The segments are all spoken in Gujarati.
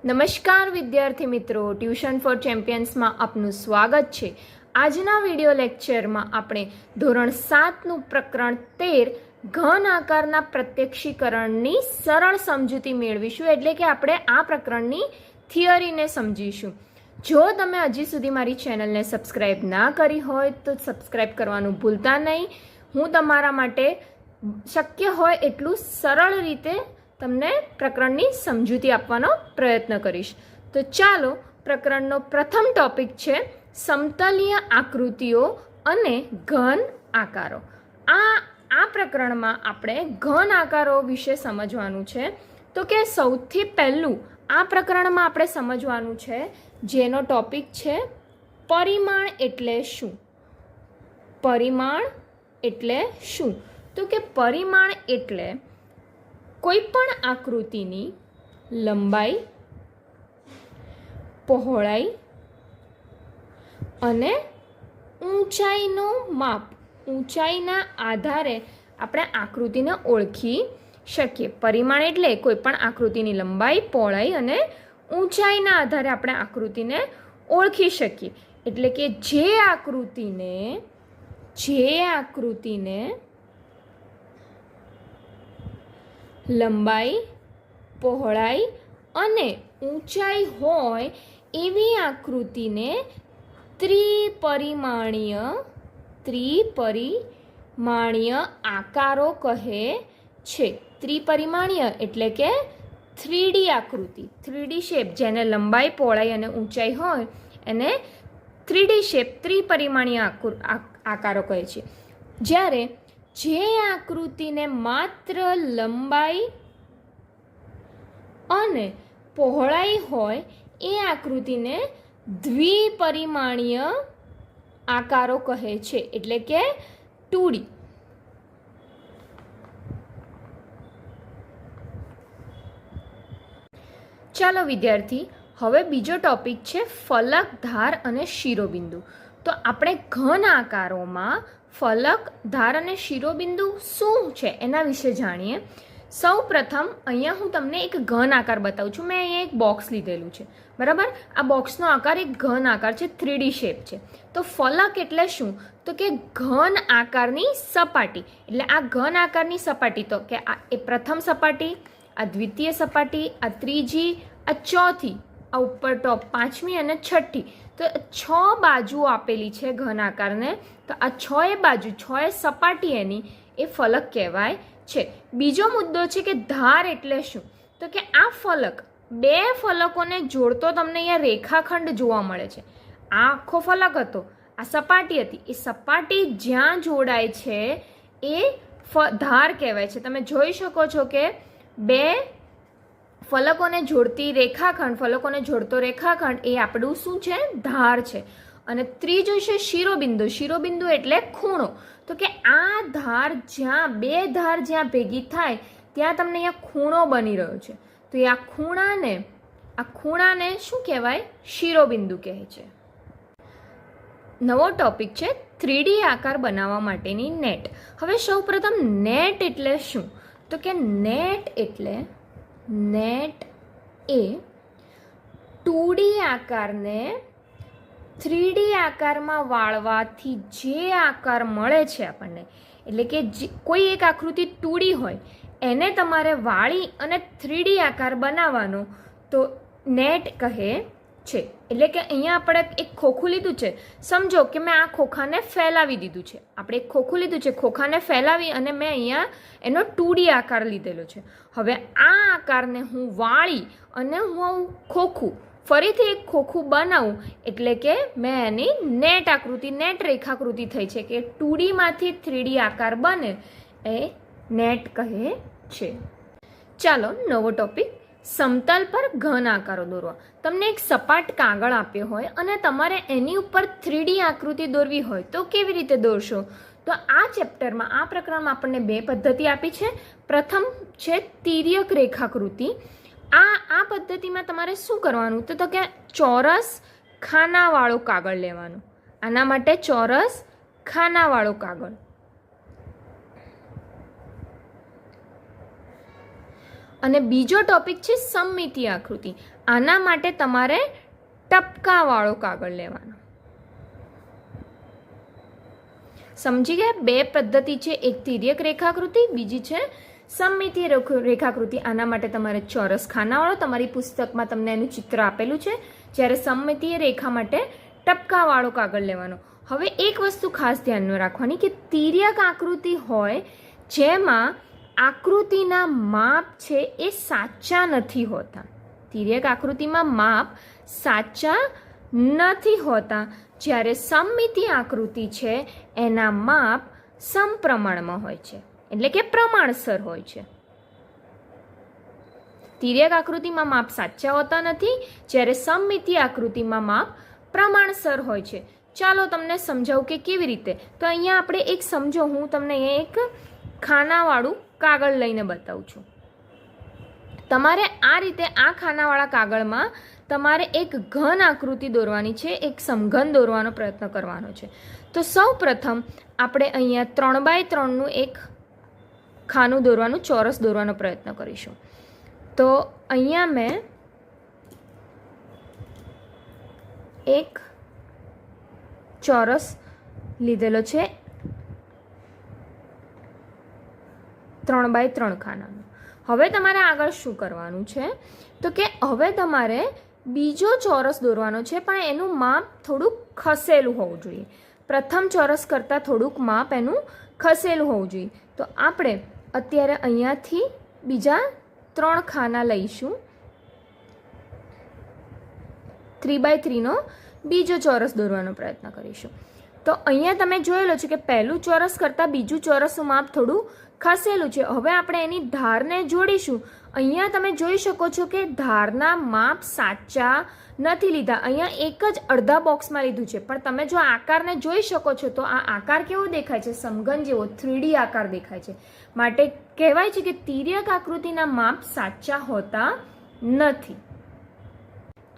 નમસ્કાર વિદ્યાર્થી મિત્રો, ટ્યુશન ફોર ચેમ્પિયન્સમાં આપનું સ્વાગત છે। આજના વિડિયો લેક્ચરમાં આપણે ધોરણ 7નું પ્રકરણ 13 ઘન આકારના પ્રત્યક્ષીકરણની સરળ સમજૂતી મેળવીશું, એટલે કે આપણે આ પ્રકરણની થિયરીને સમજીશું। જો તમે હજી સુધી મારી ચેનલને સબસ્ક્રાઇબ ના કરી હોય તો સબસ્ક્રાઇબ કરવાનું ભૂલતા નહીં। હું તમારા માટે શક્ય હોય એટલું સરળ રીતે તમને પ્રકરણની સમજૂતી આપવાનો પ્રયત્ન કરીશ। તો ચાલો, પ્રકરણનો પ્રથમ ટોપિક છે સમતલીય આકૃતિઓ અને ઘન આકારો। આ પ્રકરણમાં આપણે ઘન આકારો વિશે સમજવાનું છે। તો કે સૌથી પહેલું આ પ્રકરણમાં આપણે સમજવાનું છે જેનો ટોપિક છે પરિમાણ એટલે શું। પરિમાણ એટલે શું? તો કે પરિમાણ એટલે કોઈ પણ આકૃતિની લંબાઈ, પહોળાઈ અને ઊંચાઈનું માપ, ઊંચાઈના આધારે આપણે આકૃતિને ઓળખી શકીએ। પરિમાણ એટલે કોઈ પણ આકૃતિની લંબાઈ, પહોળાઈ અને ઊંચાઈના આધારે આપણે આકૃતિને ઓળખી શકીએ। એટલે કે જે આકૃતિને લંબાઈ, પહોળાઈ અને ઊંચાઈ હોય એવી આકૃતિને ત્રિપરિમાણીય આકારો કહે છે। ત્રિપરિમાણીય એટલે કે 3D આકૃતિ, 3D શેપ, જેને લંબાઈ, પહોળાઈ અને ઊંચાઈ હોય એને 3D શેપ, ત્રિપરિમાણીય આકારો કહે છે। જ્યારે જે આકૃતિને માત્ર લંબાઈ અને પહોળાઈ હોય એ આકૃતિને દ્વિપરિમાણીય આકારો કહે છે, એટલે કે 2D। ચાલો વિદ્યાર્થી, હવે બીજો ટોપિક છે ફલક, ધાર અને શિરોબિંદુ। તો આપણે ઘન આકારોમાં ફલક, ધાર અને શિરોબિંદુ શું છે એના વિશે જાણીએ। સૌ પ્રથમ અહીંયા હું તમને એક ઘન આકાર બતાવું છું। મેં અહીંયા એક બોક્સ લીધેલું છે, બરાબર। આ બોક્સનો આકાર એક ઘન આકાર છે, 3D શેપ છે। તો ફલક એટલે શું? તો કે ઘન આકારની સપાટી, એટલે આ ઘન આકારની સપાટી, તો કે આ એ પ્રથમ સપાટી, આ દ્વિતીય સપાટી, આ ત્રીજી, આ ચોથી, આ ઉપર ટોપ પાંચમી અને છઠ્ઠી, તો 6 બાજુઓ આપેલી છે ઘન આકારને। તો આ 6 બાજુ, 6 સપાટી એની એ ફલક કહેવાય છે। બીજો મુદ્દો છે કે ધાર એટલે શું? તો કે આ ફલક, બે ફલકોને જોડતો તમને અહીંયા રેખાખંડ જોવા મળે છે। આ આખો ફલક હતો, આ સપાટી હતી, એ સપાટી જ્યાં જોડાય છે એ ધાર કહેવાય છે। તમે જોઈ શકો છો કે બે ફલકોને જોડતી રેખાખંડ, ફલકોને જોડતો રેખાખંડ એ આપણું શું છે? ધાર છે। અને ત્રીજું છે શિરોબિંદુ। શિરોબિંદુ એટલે ખૂણો। તો કે આ ધાર જ્યાં, બે ધાર જ્યાં ભેગી થાય ત્યાં તમને અહીંયા ખૂણો બની રહ્યો છે, તો એ આ ખૂણાને શું કહેવાય? શિરોબિંદુ કહે છે। નવો ટોપિક છે 3D આકાર બનાવવા માટેની નેટ। હવે સૌપ્રથમ નેટ એટલે શું? તો કે નેટ એ 2D આકારને 3D આકારમાં વાળવાથી જે આકાર મળે છે આપણને, એટલે કે કોઈ એક આકૃતિ 2D હોય એને તમારે વાળી અને 3D આકાર બનાવવાનો, તો નેટ કહે છે। એટલે કે અહીંયા આપણે એક ખોખું લીધું છે, સમજો કે મેં આ ખોખાને ફેલાવી દીધું છે। આપણે એક ખોખું લીધું છે, ખોખાને ફેલાવી અને મેં અહીંયા એનો 2D આકાર લીધેલો છે। હવે આ આકારને હું વાળી અને હું ખોખું ફરીથી એક ખોખું બનાવું, એટલે કે મેં એની નેટ આકૃતિ, નેટ રેખાકૃતિ થઈ છે, કે 2D માંથી 3D આકાર બને એ નેટ કહે છે। ચાલો, નવો ટોપિક સમતલ પર ઘન આકારો દોરવા। તમને એક સપાટ કાગળ આપ્યો હોય અને તમારે એની ઉપર 3D આકૃતિ દોરવી હોય તો કેવી રીતે દોરશો? તો આ ચેપ્ટરમાં, આ પ્રકરણમાં આપણને 2 પદ્ધતિ આપી છે। પ્રથમ છે તિર્યક રેખાકૃતિ। આ પદ્ધતિમાં તમારે શું કરવાનું? તો કે ચોરસ ખાનાવાળો કાગળ લેવાનું। આના માટે ચોરસ ખાનાવાળો કાગળ, અને બીજો ટોપિક છે સમમિતીય આકૃતિ. આના માટે તમારે ટપકાવાળો કાગળ લેવાનો. સમજી ગયા? બે પદ્ધતિ છે, એક તિર્યક રેખાકૃતિ, બીજી છે સમમિતીય રેખાકૃતિ. આના માટે તમારે ચોરસ ખાનાવાળો, તમારી પુસ્તકમાં તમને એનું ચિત્ર આપેલું છે, જ્યારે સમમિતીય રેખા માટે ટપકાવાળો કાગળ લેવાનો. હવે એક વસ્તુ ખાસ ધ્યાનમાં રાખવાની કે તિર્યક આકૃતિ હોય જેમાં આકૃતિના માપ છે એ સાચા નથી હોતા. તિર્યક આકૃતિમાં માપ સાચા નથી હોતા, જ્યારે સમમિતીય આકૃતિ છે એના માપ સમપ્રમાણમાં હોય છે, એટલે કે પ્રમાણસર હોય છે. તિર્યક આકૃતિમાં માપ સાચા હોતા નથી, જ્યારે સમમિતીય આકૃતિમાં માપ પ્રમાણસર હોય છે. ચાલો તમને સમજાવું કે કેવી રીતે. તો અહીંયા આપણે એક સમજો, હું તમને અહીંયા એક ખાનાવાળું કાગળ લઈને બતાવું છું. તમારે આ રીતે આ ખાનાવાળા કાગળમાં તમારે એક ઘન આકૃતિ દોરવાની છે, એક સમઘન દોરવાનો પ્રયત્ન કરવાનો છે. તો સૌ પ્રથમ આપણે અહીંયા 3x3નું એક ખાનું દોરવાનું, ચોરસ દોરવાનો પ્રયત્ન કરીશું. તો અહીંયા મેં એક ચોરસ લીધેલો છે 3x3 ખાનાનો. હવે તમારે આગળ શું કરવાનું છે તો કે હવે તમારે બીજો ચોરસ દોરવાનો છે, પણ એનું માપ થોડુંક ખસેલું હોવું જોઈએ. પ્રથમ ચોરસ કરતાં થોડુંક માપ એનું ખસેલું હોવું જોઈએ. તો આપણે અત્યારે અહીંયાથી બીજા 3 ખાના લઈશું. 3x3નો બીજો ચોરસ દોરવાનો પ્રયત્ન કરીશું. તો અહીંયા તમે જોયેલો છે કે પહેલું ચોરસ કરતાં બીજું ચોરસનું માપ થોડું ખસેલું છે. હવે આપણે એની ધારને જોડીશું. અહીંયા તમે જોઈ શકો છો કે ધારના માપ સાચા નથી લીધા. અહીંયા એક જ અડધા બોક્સમાં લીધું છે, પણ તમે જો આકારને જોઈ શકો છો તો આ આકાર કેવો દેખાય છે? સમઘન જેવો 3D આકાર દેખાય છે. માટે કહેવાય છે કે તિર્યક આકૃતિના માપ સાચા હોતા નથી.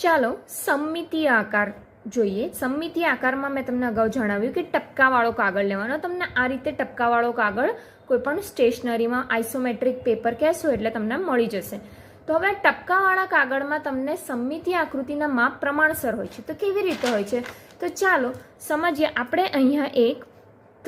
ચાલો સમમિતીય આકાર જોઈએ. સમમિતીય આકારમાં મેં તમને અગાઉ જણાવ્યું કે ટપકાવાળો કાગળ લેવાનો. તમને આ રીતે ટપકાવાળો કાગળ કોઈપણ સ્ટેશનરીમાં આઇસોમેટ્રિક પેપર કહેશો એટલે તમને મળી જશે. તો હવે ટપકાવાળા કાગળમાં તમને સમમિતીય આકૃતિના માપ પ્રમાણસર હોય છે. તો કેવી રીતે હોય છે? તો ચાલો સમજીએ. આપણે અહીંયા એક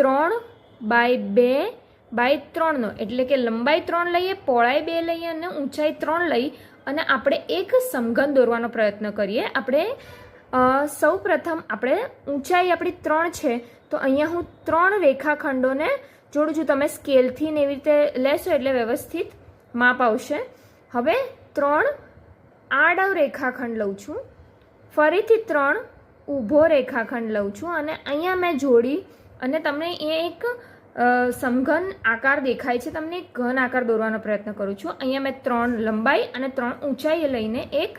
3x2x3નો એટલે કે લંબાઈ 3 લઈએ, પહોળાઈ 2 લઈએ અને ઊંચાઈ 3 લઈ અને આપણે એક સમઘન દોરવાનો પ્રયત્ન કરીએ. આપણે સૌ પ્રથમ આપણે ઊંચાઈ આપણી 3 છે, તો અહીંયા હું 3 રેખાખંડોને જોડું છું. તમે સ્કેલથી ને એવી રીતે લેશો એટલે વ્યવસ્થિત માપ આવશે. હવે 3 આડો રેખાખંડ લઉં છું, ફરીથી 3 ઊભો રેખાખંડ લઉં છું અને અહીંયા મેં જોડી અને તમને એ એક સમઘન આકાર દેખાય છે. તમને એક ઘન આકાર દોરવાનો પ્રયત્ન કરું છું. અહીંયા મેં 3 લંબાઈ અને 3 ઊંચાઈ લઈને એક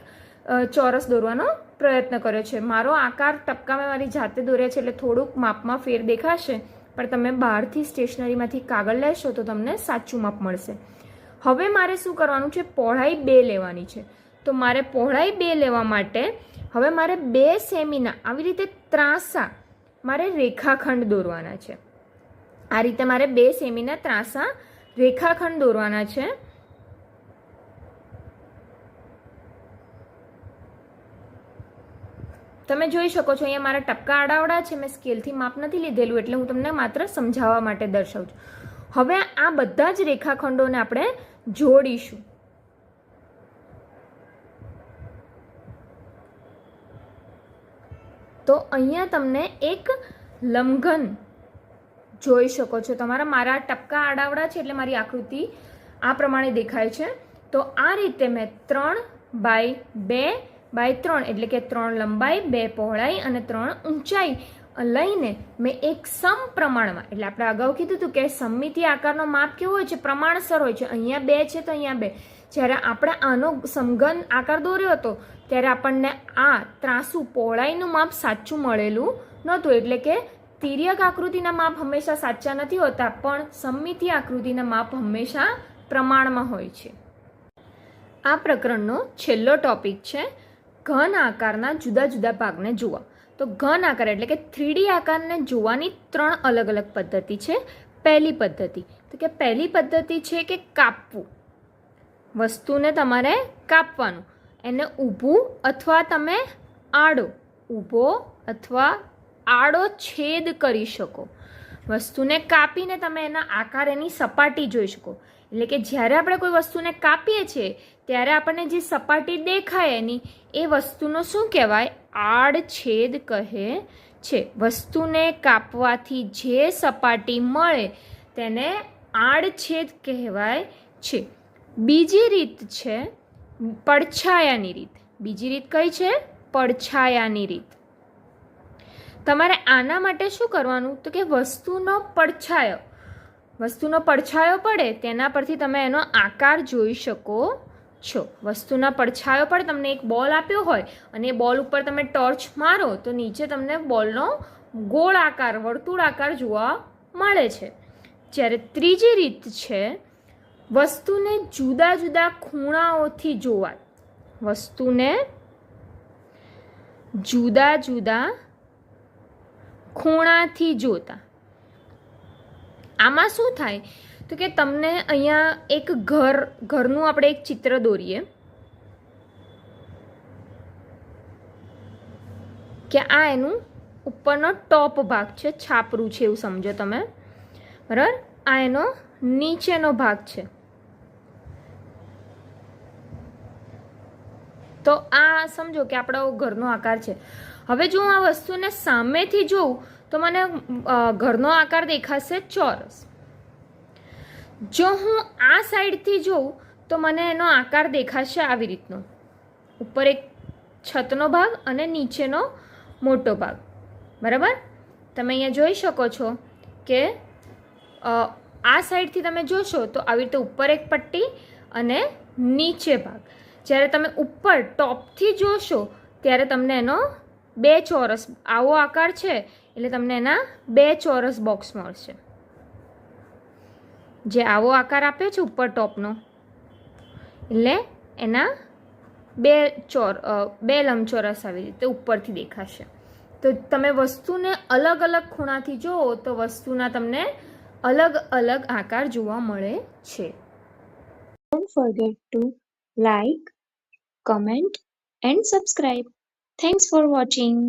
ચોરસ દોરવાનો પ્રયત્ન કર્યો છે. મારો આકાર ટપકા મેં મારી જાતે દોર્યા છે એટલે થોડુંક માપમાં ફેર દેખાશે, પણ તમે બહારથી સ્ટેશનરીમાંથી કાગળ લેશો તો તમને સાચું માપ મળશે. હવે મારે શું કરવાનું છે? પહોળાઈ 2 લેવાની છે. તો મારે પહોળાઈ 2 લેવા માટે હવે મારે 2 સેમીના આવી રીતે ત્રાંસા મારે રેખાખંડ દોરવાના છે. આ રીતે મારે 2 સેમીના ત્રાંસા રેખાખંડ દોરવાના છે. તમે જોઈ શકો છો અહીંયા મારા ટપકા આડાવડા છે. મેં સ્કેલથી માપ નથી લીધેલું એટલે હું તમને માત્ર સમજાવવા માટે દર્શાવું છું. હવે આ બધા જ રેખાખંડોને આપણે જોડીશું. તો અહીંયા તમને એક લંબઘન જોઈ શકો છો. મારા ટપકા આડાવડા છે એટલે મારી આકૃતિ આ પ્રમાણે દેખાય છે. તો આ રીતે મેં 3x2x3 એટલે કે 3 લંબાઈ, 2 પહોળાઈ અને 3 ઊંચાઈ લઈને મેં એક સમપ્રમાણમાં, એટલે આપણે અગાઉ કીધું હતું કે સમમિતીય આકારનો માપ કેવો હોય છે? પ્રમાણસર હોય છે. અહીંયા 2 છે તો અહીંયા 2. જ્યારે આપણે આનો સમઘન આકાર દોર્યો હતો ત્યારે આપણને આ ત્રાંસુ પહોળાઈનું માપ સાચું મળેલું નહોતું. એટલે કે તિર્યક આકૃતિના માપ હંમેશા સાચા નથી હોતા, પણ સમમિતીય આકૃતિના માપ હંમેશા પ્રમાણમાં હોય છે. આ પ્રકરણનો છેલ્લો ટોપિક છે ઘન આકારના જુદા જુદા ભાગને જોવા. તો ઘન આકાર એટલે કે 3D આકારને જોવાની 3 અલગ અલગ પદ્ધતિ છે. પહેલી પદ્ધતિ તો કે પહેલી પદ્ધતિ છે કે કાપવું. વસ્તુને તમારે કાપવાનું, એને ઊભું અથવા તમે આડો, ઊભો અથવા આડો છેદ કરી શકો. વસ્તુને કાપીને તમે એના આકાર, એની સપાટી જોઈ શકો. એટલે કે જ્યારે આપણે કોઈ વસ્તુને કાપીએ છીએ ત્યારે આપણને જે સપાટી દેખાય એની, એ વસ્તુનો શું કહેવાય? આડછેદ કહે છે. વસ્તુને કાપવાથી જે સપાટી મળે તેને આડછેદ કહેવાય છે. બીજી રીત છે પડછાયાની રીત. બીજી રીત કઈ છે? પડછાયાની રીત. તમારે આના માટે શું કરવાનું? તો કે વસ્તુનો પડછાયો પડે તેના પરથી તમે એનો આકાર જોઈ શકો છો. વસ્તુના પડછાયો પર તમને એક બોલ આપ્યો હોય અને એ બોલ ઉપર તમે ટોર્ચ મારો તો નીચે તમને બોલનો ગોળ આકાર, વર્તુળ આકાર જોવા મળે છે. જ્યારે ત્રીજી રીત છે વસ્તુને જુદા જુદા ખૂણાઓથી જોવા. વસ્તુને જુદા જુદા ખૂણાથી જોતા. આમાં શું થાય? તો કે તમને અહીંયા એક ઘરનું આપણે એક ચિત્ર દોરીએ કે આ એનું ઉપરનો ટોપ ભાગ છે, છાપરું છે એવું સમજો તમે, બરાબર? આ એનો નીચેનો ભાગ છે. તો આ સમજો કે આપણો ઘરનો આકાર છે. હવે જો હું આ વસ્તુને સામેથી જોઉં તો મને ઘરનો આકાર દેખાશે ચોરસ. જો હું આ સાઈડથી જોઉં તો મને એનો આકાર દેખાશે આવી રીતનો, ઉપર એક છતનો ભાગ અને નીચેનો મોટો ભાગ, બરાબર? તમે અહીંયા જોઈ શકો છો કે આ સાઈડથી તમે જોશો તો આવી રીતે ઉપર એક પટ્ટી અને નીચે ભાગ. જ્યારે તમે ઉપર ટોપથી જોશો ત્યારે તમને એનો બે ચોરસ, આવો આકાર છે એટલે તમને એના બે ચોરસ બોક્સ મળશે. જે આવો આકાર આપ્યો છે ઉપર ટોપનો એટલે એના બે લંબચોરસ આવી રીતે ઉપરથી દેખાશે. તો તમે વસ્તુને અલગ અલગ ખૂણાથી જુઓ તો વસ્તુના તમને અલગ અલગ આકાર જોવા મળે છે. Don't forget to like, comment and subscribe. Thanks for watching.